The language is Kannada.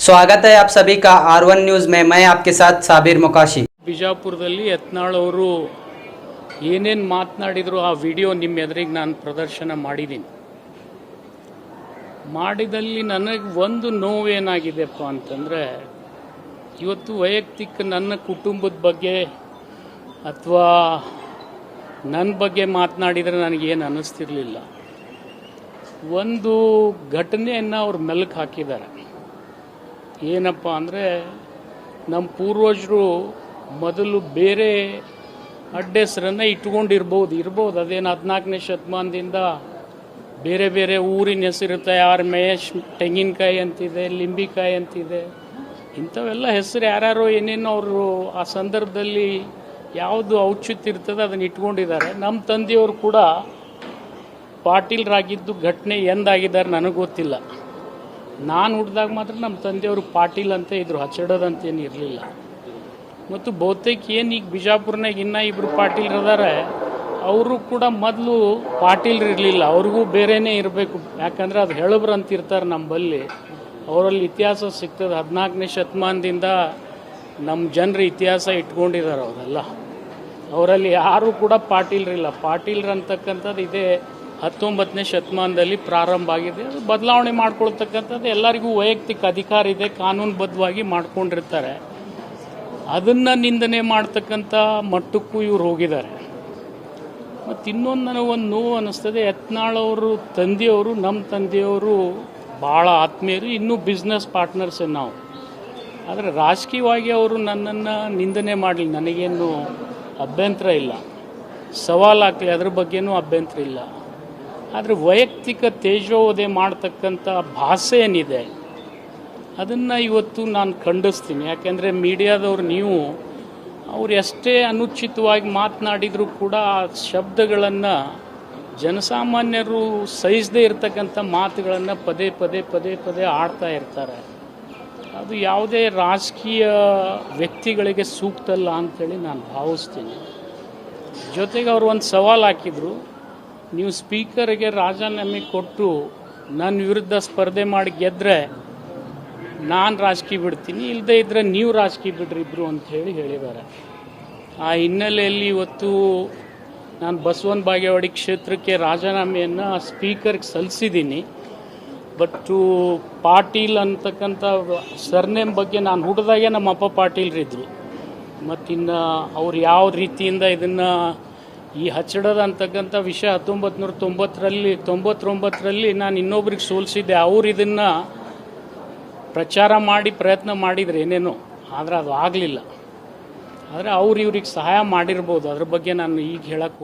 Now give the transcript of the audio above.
स्वागत है आप सभी का R1 न्यूज़ में। मैं आपके साथ साबिर मुकाशी। ಬಿಜಾಪುರದಲ್ಲಿ ಯತ್ನಾಳ್ ಅವರು ಏನೇನು ಮಾತನಾಡಿದ್ರು ಆ ವಿಡಿಯೋ ನಿಮ್ಮ ಎದುರಿಗೆ ನಾನು ಪ್ರದರ್ಶನ ಮಾಡಿದಲ್ಲಿ ನನಗೆ ಒಂದು ನೋವೇನಾಗಿದೆಪ್ಪ ಅಂತಂದರೆ, ಇವತ್ತು ವೈಯಕ್ತಿಕ ನನ್ನ ಕುಟುಂಬದ ಬಗ್ಗೆ ಅಥವಾ ನನ್ನ ಬಗ್ಗೆ ಮಾತನಾಡಿದರೆ ನನಗೇನು ಅನ್ನಿಸ್ತಿರ್ಲಿಲ್ಲ. ಒಂದು ಘಟನೆಯನ್ನು ಅವ್ರು ಮೆಲುಕು ಹಾಕಿದ್ದಾರೆ. ಏನಪ್ಪ ಅಂದರೆ, ನಮ್ಮ ಪೂರ್ವಜರು ಮೊದಲು ಬೇರೆ ಅಡ್ಡೆಸರನ್ನು ಇಟ್ಕೊಂಡಿರ್ಬೋದು. ಅದೇನು 14ನೇ ಶತಮಾನದಿಂದ ಬೇರೆ ಬೇರೆ ಊರಿನ ಹೆಸರಿರುತ್ತೆ. ಯಾರು ಮಹೇಶ್ ತೆಂಗಿನಕಾಯಿ ಅಂತಿದೆ, ಲಿಂಬಿಕಾಯಿ ಅಂತಿದೆ, ಇಂಥವೆಲ್ಲ ಹೆಸರು ಯಾರ್ಯಾರೋ ಏನೇನೋ ಅವರು ಆ ಸಂದರ್ಭದಲ್ಲಿ ಯಾವುದು ಔಚಿತ್ಯ ಇರ್ತದೆ ಅದನ್ನು ಇಟ್ಕೊಂಡಿದ್ದಾರೆ. ನಮ್ಮ ತಂದೆಯವರು ಕೂಡ ಪಾಟೀಲ್ರಾಗಿದ್ದು ಘಟನೆ ಎಂದಾಗಿದ್ದಾರೆ ನನಗೆ ಗೊತ್ತಿಲ್ಲ. ನಾನು ಹುಟ್ಟಿದಾಗ ಮಾತ್ರ ನಮ್ಮ ತಂದೆಯವರು ಪಾಟೀಲ್ ಅಂತ ಇದ್ರು, ಹಚ್ಚಡೋದಂತೇನು ಇರಲಿಲ್ಲ. ಮತ್ತು ಬಹುತೇಕ ಏನು ಈಗ ಬಿಜಾಪುರನಾಗ ಇನ್ನೂ ಇಬ್ಬರು ಪಾಟೀಲ್ರದಾರೆ, ಅವರು ಕೂಡ ಮೊದಲು ಪಾಟೀಲ್ರು ಇರಲಿಲ್ಲ, ಅವ್ರಿಗೂ ಬೇರೆಯೇ ಇರಬೇಕು. ಯಾಕಂದರೆ ಅದು ಹೇಳಬ್ರು ಅಂತ ಇರ್ತಾರೆ ನಂಬಲ್ಲಿ. ಅವರಲ್ಲಿ ಇತಿಹಾಸ ಸಿಗ್ತದೆ. 14ನೇ ಶತಮಾನದಿಂದ ನಮ್ಮ ಜನರು ಇತಿಹಾಸ ಇಟ್ಕೊಂಡಿದ್ದಾರೆ ಅವರೆಲ್ಲ. ಅವರಲ್ಲಿ ಯಾರೂ ಕೂಡ ಪಾಟೀಲ್ರಿಲ್ಲ. ಪಾಟೀಲ್ರು ಅಂತಕ್ಕಂಥದ್ದು ಇದೇ 19ನೇ ಶತಮಾನದಲ್ಲಿ ಪ್ರಾರಂಭ ಆಗಿದೆ. ಅದು ಬದಲಾವಣೆ ಮಾಡ್ಕೊಳ್ತಕ್ಕಂಥದ್ದು ಎಲ್ಲರಿಗೂ ವೈಯಕ್ತಿಕ ಅಧಿಕಾರ ಇದೆ, ಕಾನೂನುಬದ್ಧವಾಗಿ ಮಾಡ್ಕೊಂಡಿರ್ತಾರೆ. ಅದನ್ನು ನಿಂದನೆ ಮಾಡ್ತಕ್ಕಂಥ ಮಟ್ಟಕ್ಕೂ ಇವ್ರು ಹೋಗಿದ್ದಾರೆ. ಮತ್ತು ಇನ್ನೊಂದು ನನಗೊಂದು ನೋವು ಅನ್ನಿಸ್ತದೆ, ಯತ್ನಾಳ್ ಅವರು ತಂದೆಯವರು ನಮ್ಮ ತಂದೆಯವರು ಭಾಳ ಆತ್ಮೀಯರು, ಇನ್ನೂ ಬಿಸ್ನೆಸ್ ಪಾರ್ಟ್ನರ್ಸೇ ನಾವು. ಆದರೆ ರಾಜಕೀಯವಾಗಿ ಅವರು ನನ್ನನ್ನು ನಿಂದನೆ ಮಾಡಲಿ, ನನಗೇನು ಅಭ್ಯಂತರ ಇಲ್ಲ, ಸವಾಲಾಗಲಿ ಅದ್ರ ಬಗ್ಗೆನೂ ಅಭ್ಯಂತರ ಇಲ್ಲ. ಆದರೆ ವೈಯಕ್ತಿಕ ತೇಜೋವಧೆ ಮಾಡ್ತಕ್ಕಂಥ ಭಾಷೆ ಏನಿದೆ ಅದನ್ನು ಇವತ್ತು ನಾನು ಖಂಡಿಸ್ತೀನಿ. ಯಾಕೆಂದರೆ ಮೀಡಿಯಾದವ್ರು ನೀವು ಅವ್ರು ಎಷ್ಟೇ ಅನುಚಿತವಾಗಿ ಮಾತನಾಡಿದರೂ ಕೂಡ ಆ ಶಬ್ದಗಳನ್ನು ಜನಸಾಮಾನ್ಯರು ಸಹಿಸದೇ ಇರತಕ್ಕಂಥ ಮಾತುಗಳನ್ನು ಪದೇ ಪದೇ ಪದೇ ಪದೇ ಆಡ್ತಾ ಇರ್ತಾರೆ. ಅದು ಯಾವುದೇ ರಾಜಕೀಯ ವ್ಯಕ್ತಿಗಳಿಗೆ ಸೂಕ್ತ ಅಲ್ಲ ಅಂಥೇಳಿ ನಾನು ಭಾವಿಸ್ತೀನಿ. ಜೊತೆಗೆ ಅವರು ಒಂದು ಸವಾಲು ಹಾಕಿದರು, ನೀವು ಸ್ಪೀಕರ್ಗೆ ರಾಜೀನಾಮೆ ಕೊಟ್ಟು ನನ್ನ ವಿರುದ್ಧ ಸ್ಪರ್ಧೆ ಮಾಡಿ ಗೆದ್ದರೆ ನಾನು ರಾಜಕೀಯ ಬಿಡ್ತೀನಿ, ಇಲ್ಲದೇ ಇದ್ದರೆ ನೀವು ರಾಜಕೀಯ ಬಿಡ್ರಿ ಇಬ್ಬರು ಅಂಥೇಳಿ ಹೇಳಿದ್ದಾರೆ. ಆ ಹಿನ್ನೆಲೆಯಲ್ಲಿ ಇವತ್ತು ನಾನು ಬಸವನ ಬಾಗೇವಾಡಿ ಕ್ಷೇತ್ರಕ್ಕೆ ರಾಜೀನಾಮೆಯನ್ನು ಸ್ಪೀಕರ್ಗೆ ಸಲ್ಲಿಸಿದ್ದೀನಿ. ಬಟ್ ಪಾಟೀಲ್ ಅಂತಕ್ಕಂಥ ಸರ್ನೇಮ್ ಬಗ್ಗೆ ನಾನು ಹುಟ್ಟಿದಾಗೆ ನಮ್ಮ ಅಪ್ಪ ಪಾಟೀಲ್ರಿದ್ದರು. ಮತ್ತಿನ್ನು ಅವ್ರು ಯಾವ ರೀತಿಯಿಂದ ಇದನ್ನು ಈ ಹಚ್ಚಡದ ಅಂತಕ್ಕಂಥ ವಿಷಯ 1999ರಲ್ಲಿ ನಾನು ಇನ್ನೊಬ್ರಿಗೆ ಸೋಲಿಸಿದ್ದೆ. ಅವ್ರು ಇದನ್ನು ಪ್ರಚಾರ ಮಾಡಿ ಪ್ರಯತ್ನ ಮಾಡಿದರೆ ಏನೇನೋ, ಆದರೆ ಅದು ಆಗಲಿಲ್ಲ. ಆದರೆ ಅವ್ರು ಇವ್ರಿಗೆ ಸಹಾಯ ಮಾಡಿರ್ಬೋದು, ಅದ್ರ ಬಗ್ಗೆ ನಾನು ಈಗ ಹೇಳಕ್ಕೆ